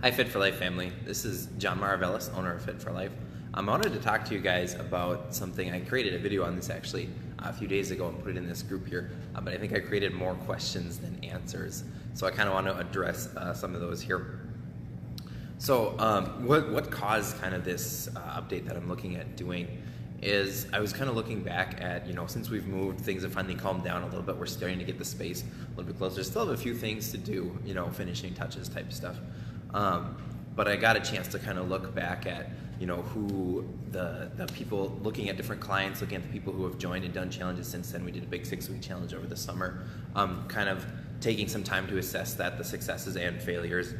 Hi Fit for Life family, this is John Maravellis, owner of Fit for Life. I wanted to talk to you guys about something. I created a video on this actually a few days ago and put it in this group here, but I think I created more questions than answers. So I kind of want to address some of those here. So what caused kind of this update that I'm looking at doing is I was kind of looking back at, since we've moved, things have finally calmed down a little bit. We're starting to get the space a little bit closer. Still have a few things to do, finishing touches type stuff. But I got a chance to kind of look back at, who the people, looking at different clients, looking at the people who have joined and done challenges since then. We did a big 6-week challenge over the summer, kind of taking some time to assess that, the successes and failures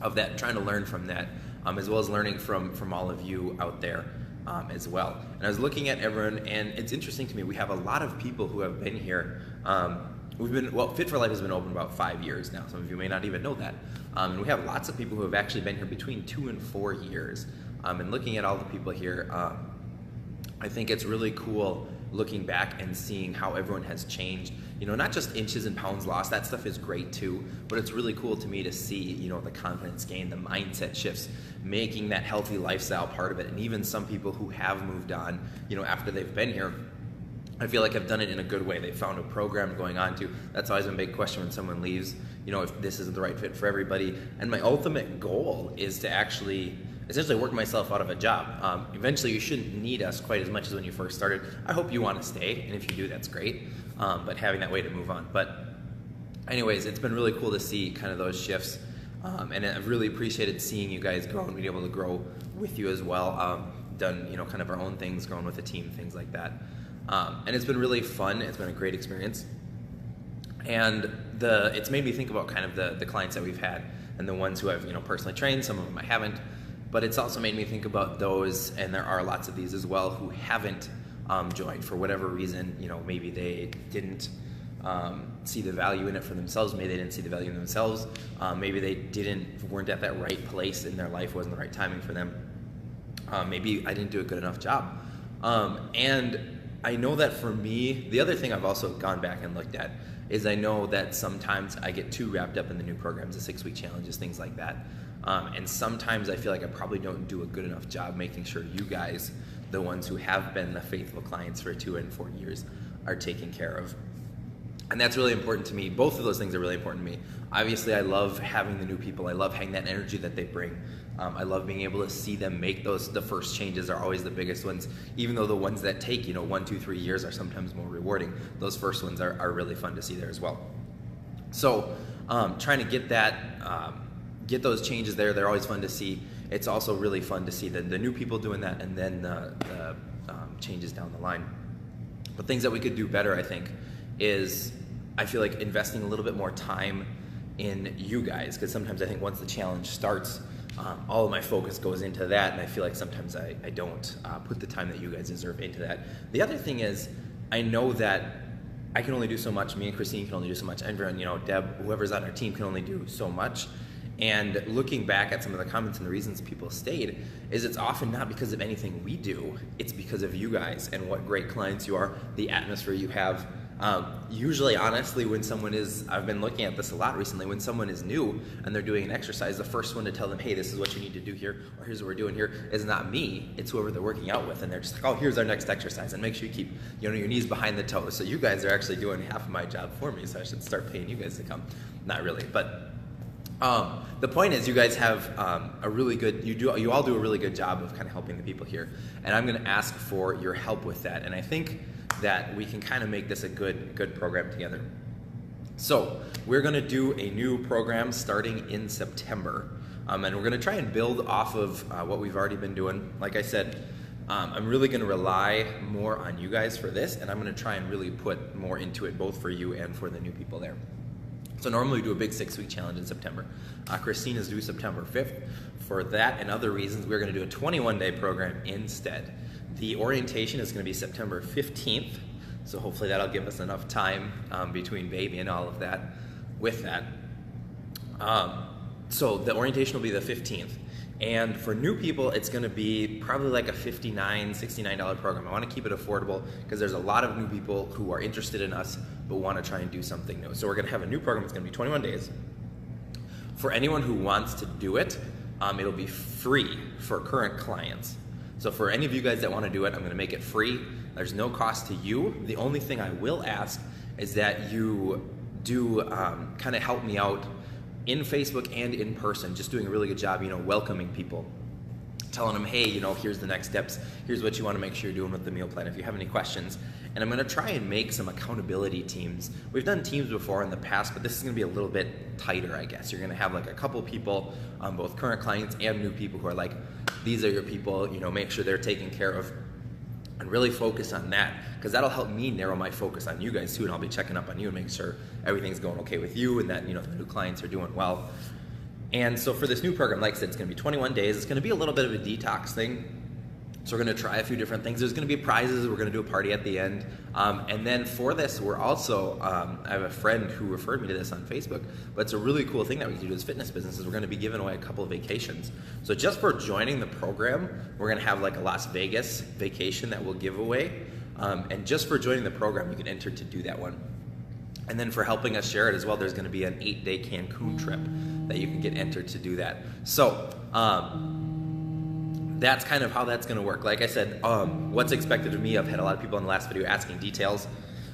of that, and trying to learn from that, as well as learning from all of you out there as well. And I was looking at everyone, and it's interesting to me, we have a lot of people who have been here. Fit for Life has been open about 5 years now. Some of you may not even know that. And we have lots of people who have actually been here between 2 and 4 years. And looking at all the people here, I think it's really cool looking back and seeing how everyone has changed. Not just inches and pounds lost, that stuff is great too, but it's really cool to me to see, the confidence gain, the mindset shifts, making that healthy lifestyle part of it. And even some people who have moved on, after they've been here, I feel like I've done it in a good way. They found a program going on to. That's always a big question when someone leaves, if this isn't the right fit for everybody. And my ultimate goal is to actually essentially work myself out of a job. Eventually you shouldn't need us quite as much as when you first started. I hope you want to stay, and if you do, that's great. But having that way to move on. But anyways, it's been really cool to see kind of those shifts. And I've really appreciated seeing you guys grow and being able to grow with you as well. Done, kind of our own things, growing with a team, things like that. And it's been really fun. It's been a great experience. And it's made me think about kind of the clients that we've had and the ones who I've personally trained. Some of them I haven't. But it's also made me think about those, and there are lots of these as well, who haven't joined for whatever reason. Maybe they didn't see the value in it for themselves. Maybe they didn't see the value in themselves. Maybe they weren't at that right place in their life. Wasn't the right timing for them. Maybe I didn't do a good enough job. And I know that for me, the other thing I've also gone back and looked at is I know that sometimes I get too wrapped up in the new programs, the 6-week challenges, things like that. And sometimes I feel like I probably don't do a good enough job making sure you guys, the ones who have been the faithful clients for 2 and 4 years, are taken care of. And that's really important to me. Both of those things are really important to me. Obviously, I love having the new people. I love having that energy that they bring. I love being able to see them make the first changes are always the biggest ones. Even though the ones that take, 1, 2, 3 years are sometimes more rewarding, those first ones are really fun to see there as well. So trying to get those changes there, they're always fun to see. It's also really fun to see the new people doing that, and then the changes down the line. But things that we could do better, I think, is I feel like investing a little bit more time in you guys, because sometimes I think once the challenge starts, all of my focus goes into that, and I feel like sometimes I don't put the time that you guys deserve into that. The other thing is, I know that I can only do so much. Me and Christine can only do so much. Everyone, Deb, whoever's on our team can only do so much. And looking back at some of the comments and the reasons people stayed, is it's often not because of anything we do, it's because of you guys and what great clients you are, the atmosphere you have. Usually, honestly, when someone I've been looking at this a lot recently, when someone is new and they're doing an exercise, the first one to tell them, hey, this is what you need to do here, or here's what we're doing here, is not me, it's whoever they're working out with, and they're just like, oh, here's our next exercise, and make sure you keep your knees behind the toes. So you guys are actually doing half of my job for me, so I should start paying you guys to come. Not really, but the point is, you guys have a really good, you all do a really good job of kind of helping the people here, and I'm going to ask for your help with that, and I think that we can kind of make this a good program together. So we're going to do a new program starting in September, and we're going to try and build off of what we've already been doing. Like I said, I'm really going to rely more on you guys for this, and I'm going to try and really put more into it, both for you and for the new people there. So normally we do a big 6-week challenge in September. Christine is due September 5th. For that and other reasons, we're going to do a 21-day program instead. The orientation is going to be September 15th, so hopefully that'll give us enough time between baby and all of that with that. So the orientation will be the 15th. And for new people, it's going to be probably like a $59, $69 program. I want to keep it affordable because there's a lot of new people who are interested in us but want to try and do something new. So we're going to have a new program. It's going to be 21 days. For anyone who wants to do it, it'll be free for current clients. So for any of you guys that want to do it, I'm going to make it free. There's no cost to you. The only thing I will ask is that you do kind of help me out in Facebook and in person, just doing a really good job, welcoming people, telling them, hey, here's the next steps, here's what you want to make sure you're doing with the meal plan if you have any questions. And I'm going to try and make some accountability teams. We've done teams before in the past, but this is going to be a little bit tighter, I guess. You're going to have like a couple people, both current clients and new people, who are like, these are your people, make sure they're taken care of, and really focus on that, because that'll help me narrow my focus on you guys too, and I'll be checking up on you and making sure everything's going okay with you, and that the new clients are doing well. And so for this new program, like I said, it's going to be 21 days. It's going to be a little bit of a detox thing. So we're going to try a few different things. There's going to be prizes. We're going to do a party at the end. And then for this, we're also, I have a friend who referred me to this on Facebook, but it's a really cool thing that we can do as fitness businesses. We're going to be giving away a couple of vacations. So just for joining the program, we're going to have like a Las Vegas vacation that we'll give away. And just for joining the program, you can enter to do that one. And then for helping us share it as well, there's going to be an 8-day Cancun trip that you can get entered to do that. So that's kind of how that's going to work. Like I said, what's expected of me, I've had a lot of people in the last video asking details.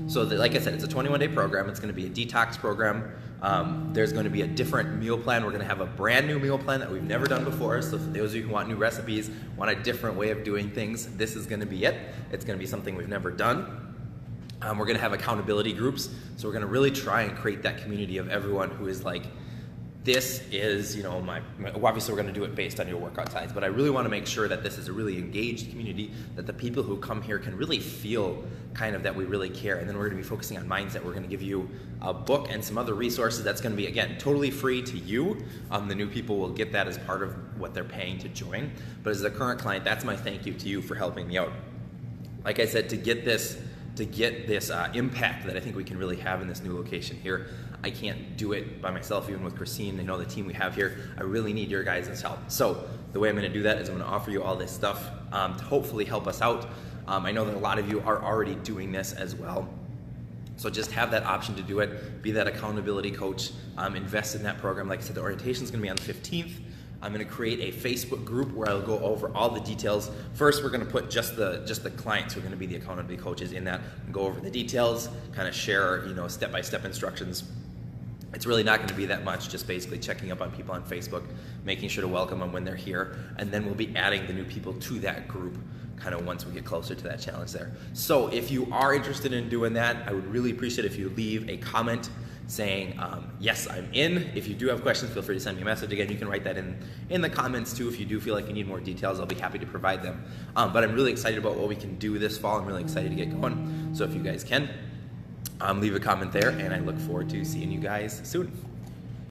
So like I said, it's a 21-day program. It's going to be a detox program. There's going to be a different meal plan. We're going to have a brand new meal plan that we've never done before. So for those of you who want new recipes, want a different way of doing things, this is going to be it. It's going to be something we've never done. We're going to have accountability groups. So we're going to really try and create that community of everyone who is like, this is, obviously we're going to do it based on your workout size, but I really want to make sure that this is a really engaged community, that the people who come here can really feel kind of that we really care. And then we're going to be focusing on mindset. We're going to give you a book and some other resources that's going to be, again, totally free to you. The new people will get that as part of what they're paying to join. But as a current client, that's my thank you to you for helping me out. Like I said, to get this impact that I think we can really have in this new location here, I can't do it by myself, even with Christine and the team we have here. I really need your guys' help. So the way I'm going to do that is I'm going to offer you all this stuff to hopefully help us out. I know that a lot of you are already doing this as well. So just have that option to do it. Be that accountability coach. Invest in that program. Like I said, the orientation is going to be on the 15th. I'm going to create a Facebook group where I'll go over all the details. First, we're going to put just the clients who are going to be the accountability coaches in that, and go over the details, kind of share step-by-step instructions. It's really not going to be that much, just basically checking up on people on Facebook, making sure to welcome them when they're here, and then we'll be adding the new people to that group kind of once we get closer to that challenge there. So if you are interested in doing that, I would really appreciate if you leave a comment saying, yes, I'm in. If you do have questions, feel free to send me a message. Again, you can write that in the comments too. If you do feel like you need more details, I'll be happy to provide them. But I'm really excited about what we can do this fall. I'm really excited to get going. So if you guys can, leave a comment there, and I look forward to seeing you guys soon.